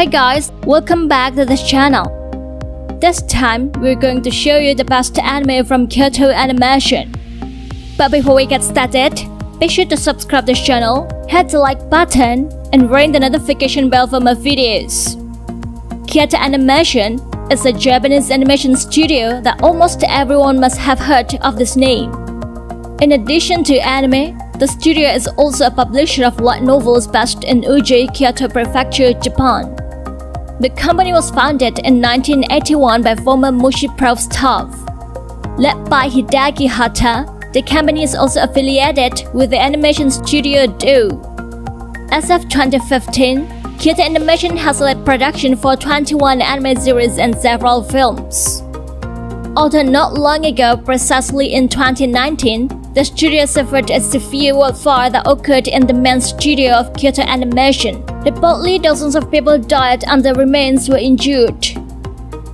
Hi guys, welcome back to this channel. This time, we're going to show you the best anime from Kyoto Animation. But before we get started, be sure to subscribe this channel, hit the like button, and ring the notification bell for more videos. Kyoto Animation is a Japanese animation studio that almost everyone must have heard of this name. In addition to anime, the studio is also a publisher of light novels based in Uji, Kyoto Prefecture, Japan. The company was founded in 1981 by former Mushi Prof staff. Led by Hideaki Hata, the company is also affiliated with the animation studio Do. As of 2015, Kyoto Animation has led production for 21 anime series and several films. Although not long ago, precisely in 2019, the studio suffered a severe wildfire that occurred in the main studio of Kyoto Animation. Reportedly, dozens of people died and the remains were injured.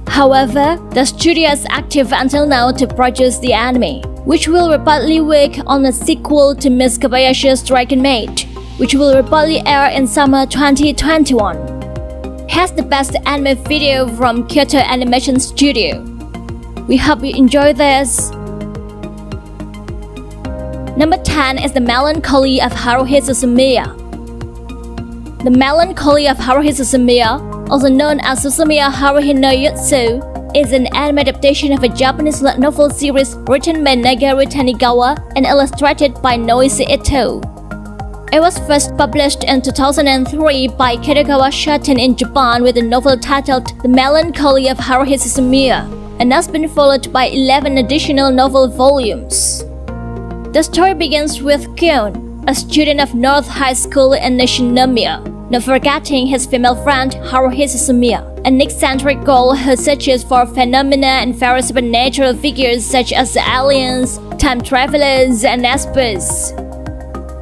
However, the studio is active until now to produce the anime, which will reportedly work on a sequel to Miss Kobayashi's Dragon Maid, which will reportedly air in summer 2021. Here's the best anime video from Kyoto Animation Studio. We hope you enjoy this. Number 10 is The Melancholy of Haruhi Suzumiya. The Melancholy of Haruhi Suzumiya, also known as Suzumiya Haruhi no Yutsu, is an anime adaptation of a Japanese light novel series written by Nagaru Tanigawa and illustrated by Noise Ito. It was first published in 2003 by Kadokawa Shoten in Japan with a novel titled The Melancholy of Haruhi Suzumiya, and has been followed by 11 additional novel volumes. The story begins with Kyun, a student of North High School in Nishinomiya, not forgetting his female friend Haruhi Suzumiya, an eccentric girl who searches for phenomena and various supernatural figures such as aliens, time travelers, and espers.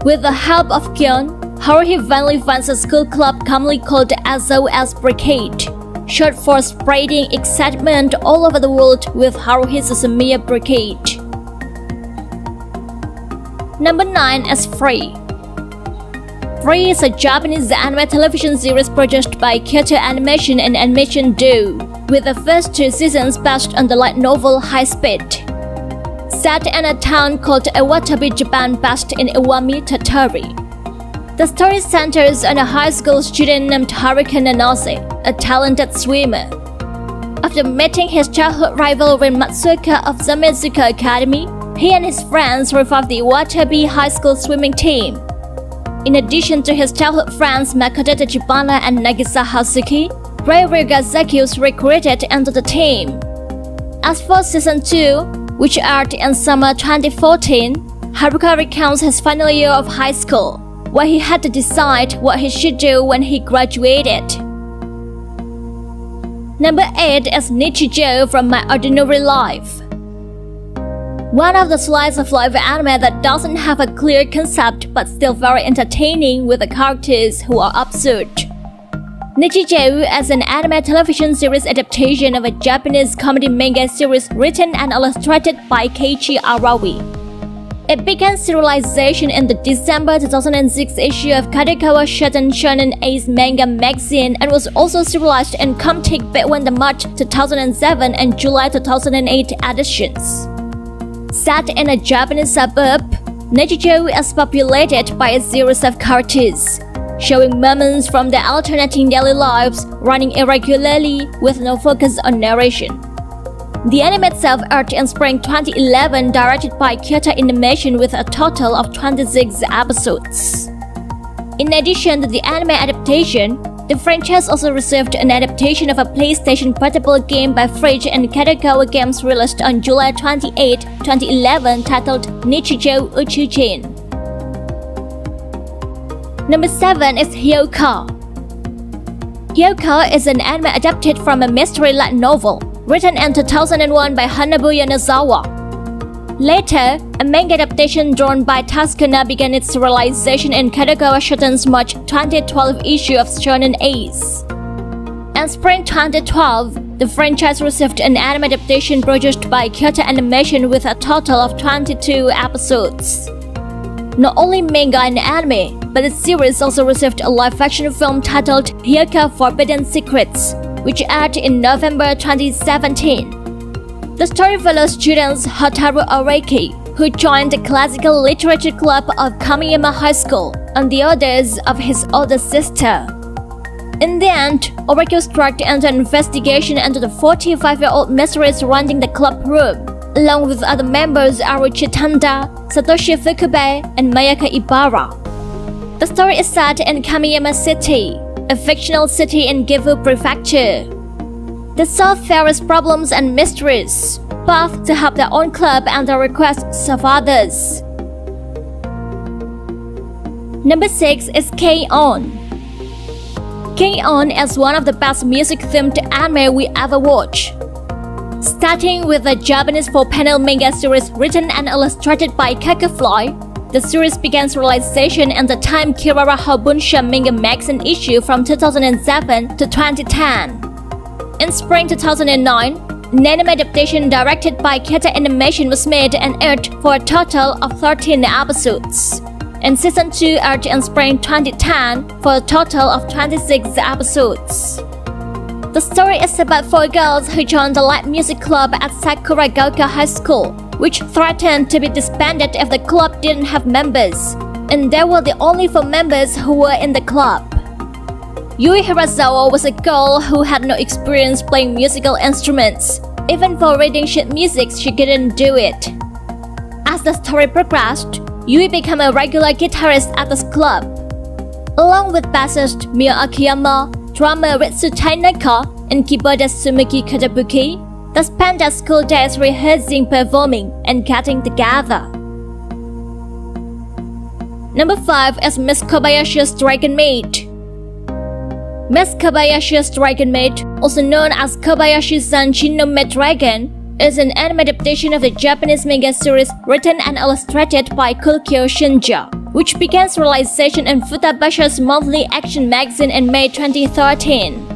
With the help of Kyun, Haruhi finally finds a school club commonly called SOS Brigade, short for spreading excitement all over the world with Haruhi Suzumiya Brigade. Number 9 is Free. Free is a Japanese anime television series produced by Kyoto Animation and Animation Do, with the first 2 seasons based on the light novel High Speed. Set in a town called Iwatabi, Japan, based in Iwami, Tottori. The story centers on a high school student named Haruka Nanase, a talented swimmer. After meeting his childhood rival Rin Matsuoka of Zamezuka Academy, he and his friends revived the Iwatabi High School swimming team. In addition to his childhood friends Makoto Tachibana and Nagisa Hazuki, Rei Ryugazaki was recruited into the team. As for Season 2, which aired in summer 2014, Haruka recounts his final year of high school, where he had to decide what he should do when he graduated. Number 8 is Nichijou from My Ordinary Life. One of the slice of life anime that doesn't have a clear concept but still very entertaining with the characters who are absurd. Nichijou is an anime television series adaptation of a Japanese comedy manga series written and illustrated by Keiichi Arawi. It began serialization in the December 2006 issue of Kadokawa Shoten Shonen Ace manga magazine and was also serialized in Comtic between the March 2007 and July 2008 editions. Set in a Japanese suburb, Nichijou is populated by a series of characters, showing moments from their alternating daily lives running irregularly with no focus on narration. The anime itself aired in spring 2011, directed by Kyoto Animation with a total of 26 episodes. In addition to the anime adaptation, the franchise also received an adaptation of a PlayStation portable game by Fridge and Kadokawa Games released on July 28, 2011 titled Nichijou Uchujin. Number 7 is Hyoka. Hyoka is an anime adapted from a mystery light novel, written in 2001 by Hanabu Yonezawa. Later, a manga adaptation drawn by Tasukuna began its serialization in Kadokawa Shoten's March 2012 issue of Shonen Ace. In spring 2012, the franchise received an anime adaptation produced by Kyoto Animation with a total of 22 episodes. Not only manga and anime, but the series also received a live-action film titled Hyuga Forbidden Secrets, which aired in November 2017. The story follows students Hotaru Araki, who joined the classical literature club of Kamiyama High School on the orders of his older sister. In the end, Araki was dragged into an investigation into the 45-year-old mystery surrounding the club room, along with other members Aruchi Tanda, Satoshi Fukube, and Mayaka Ibara. The story is set in Kamiyama City, a fictional city in Gifu Prefecture. They solve various problems and mysteries, both to help their own club and the requests of others. Number 6 is K-On! K-On! Is one of the best music-themed anime we ever watched. Starting with the Japanese 4-panel manga series written and illustrated by Kakafly, the series began realization in the Time Kirara Habunsha manga magazine issue from 2007 to 2010. In spring 2009, an anime adaptation directed by Kyoto Animation was made and aired for a total of 13 episodes. And Season 2 aired in spring 2010 for a total of 26 episodes. The story is about 4 girls who joined the light music club at Sakuragaoka High School, which threatened to be disbanded if the club didn't have members, and they were the only 4 members who were in the club. Yui Hirasawa was a girl who had no experience playing musical instruments. Even for reading sheet music, she couldn't do it. As the story progressed, Yui became a regular guitarist at this club. Along with bassist Mio Akiyama, drummer Ritsu Tainaka, and keyboardist Sumuki Katabuki, they spent their school days rehearsing, performing, and getting together. Number 5 is Miss Kobayashi's Dragon Maid. Miss Kobayashi's Dragon Maid, also known as Kobayashi-san Shinome Dragon, is an anime adaptation of the Japanese manga series written and illustrated by Kulkyo Shinja, which began realization in Futabasha's monthly action magazine in May 2013.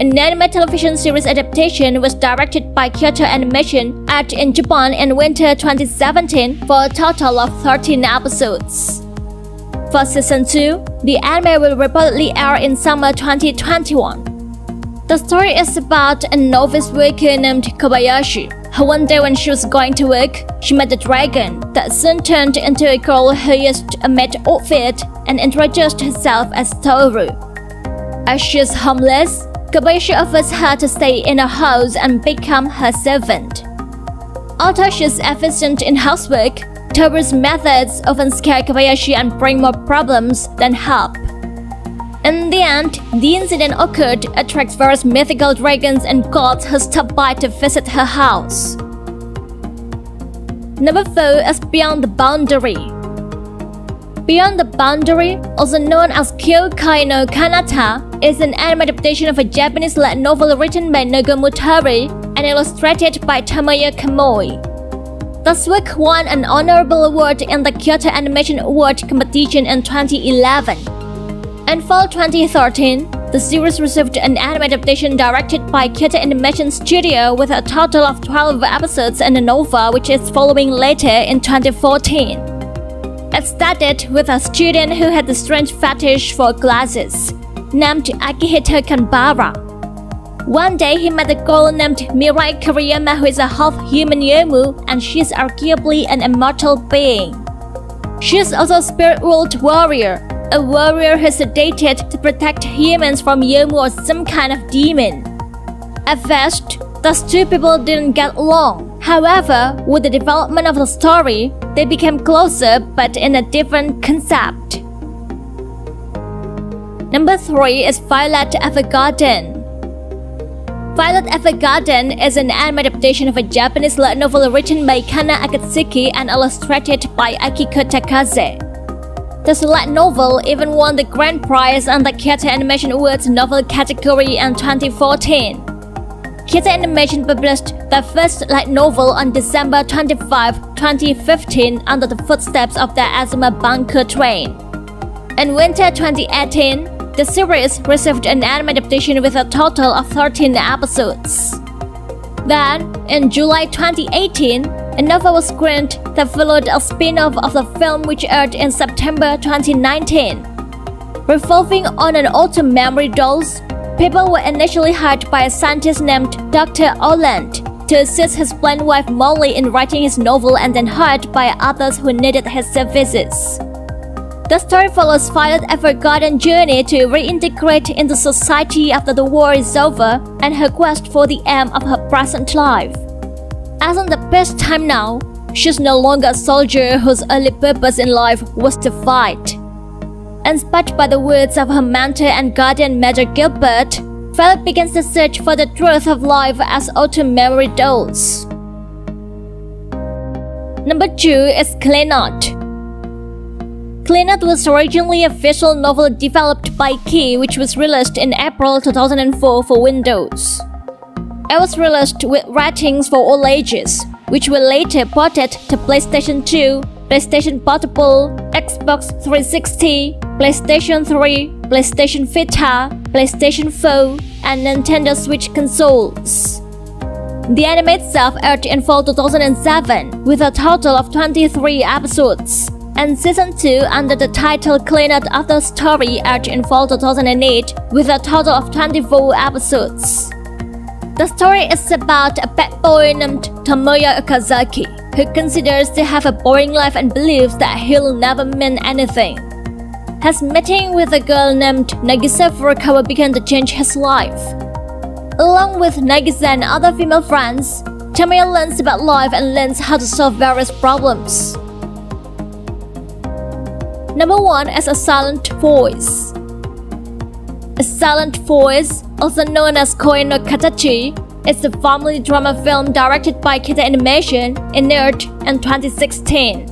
An anime television series adaptation was directed by Kyoto Animation, aired in Japan in winter 2017 for a total of 13 episodes. For Season 2, the anime will reportedly air in summer 2021. The story is about a novice worker named Kobayashi, who one day when she was going to work, she met a dragon that soon turned into a girl who used a maid outfit and introduced herself as Toru. As she is homeless, Kobayashi offers her to stay in her house and become her servant. Although she is efficient in housework, Toru's methods often scare Kobayashi and bring more problems than help. In the end, the incident occurred attracts various mythical dragons and gods who stop by to visit her house. Number 4 is Beyond the Boundary. Beyond the Boundary, also known as Kyokai no Kanata, is an anime adaptation of a Japanese light novel written by Nogumu Tori and illustrated by Tomoya Kamoi. This work won an honorable award in the Kyoto Animation Award competition in 2011. In fall 2013, the series received an anime adaptation directed by Kyoto Animation Studio with a total of 12 episodes and a OVA, which is following later in 2014. It started with a student who had a strange fetish for glasses, named Akihito Kanbara. One day, he met a girl named Mirai Kuriyama who is a half-human Yomu, and she is arguably an immortal being. She is also a spirit-world warrior, a warrior who is sedated to protect humans from Yomu or some kind of demon. At first, those two people didn't get along. However, with the development of the story, they became closer but in a different concept. Number 3 is Violet Evergarden. Violet Evergarden is an anime adaptation of a Japanese light novel written by Kana Akatsuki and illustrated by Akiko Takaze. This light novel even won the grand prize on the Kyoto Animation Awards novel category in 2014. Kyoto Animation published their first light novel on December 25, 2015 under the footsteps of the Azuma Banku train. In winter 2018, the series received an anime adaptation with a total of 13 episodes. Then, in July 2018, a novel was screened that followed a spin-off of the film which aired in September 2019. Revolving on an autumn memory dolls, people were initially hired by a scientist named Dr. Oland to assist his blind wife Molly in writing his novel, and then hired by others who needed his services. The story follows Violet's ever-garden journey to reintegrate into society after the war is over and her quest for the aim of her present life. As in the best time now, she's no longer a soldier whose only purpose in life was to fight. Inspired by the words of her mentor and guardian Major Gilbert, Violet begins the search for the truth of life as autumn memory dolls. Number 2 is Clannad. Clannad was originally a visual novel developed by Key, which was released in April 2004 for Windows. It was released with ratings for all ages, which were later ported to PlayStation 2, PlayStation Portable, Xbox 360, PlayStation 3, PlayStation Vita, PlayStation 4, and Nintendo Switch consoles. The anime itself aired in fall 2007 with a total of 23 episodes, and Season 2 under the title Clannad After Story aired in fall 2008 with a total of 24 episodes. The story is about a bad boy named Tomoya Okazaki, who considers to have a boring life and believes that he'll never mean anything. His meeting with a girl named Nagisa Furukawa began to change his life. Along with Nagisa and other female friends, Tomoya learns about life and learns how to solve various problems. Number 1 is A Silent Voice. A Silent Voice, also known as Koi no Katachi, is a family drama film directed by Kita Animation in Earth in 2016.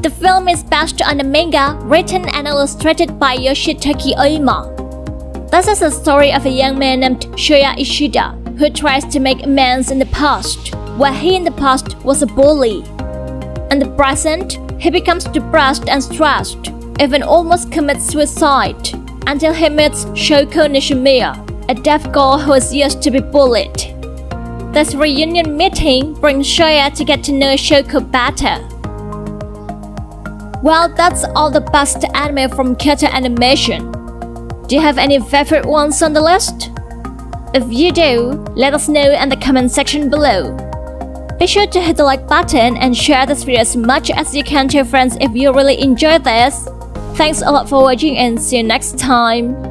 The film is based on a manga written and illustrated by Yoshitaki Oima. This is the story of a young man named Shoya Ishida who tries to make amends in the past, where he in the past was a bully. In the present, he becomes depressed and stressed, even almost commits suicide, until he meets Shoko Nishimuya, a deaf girl who is used to be bullied. This reunion meeting brings Shoya to get to know Shoko better. Well, that's all the best anime from Kyoto Animation. Do you have any favorite ones on the list? If you do, let us know in the comment section below. Be sure to hit the like button and share this video as much as you can to your friends if you really enjoyed this. Thanks a lot for watching and see you next time.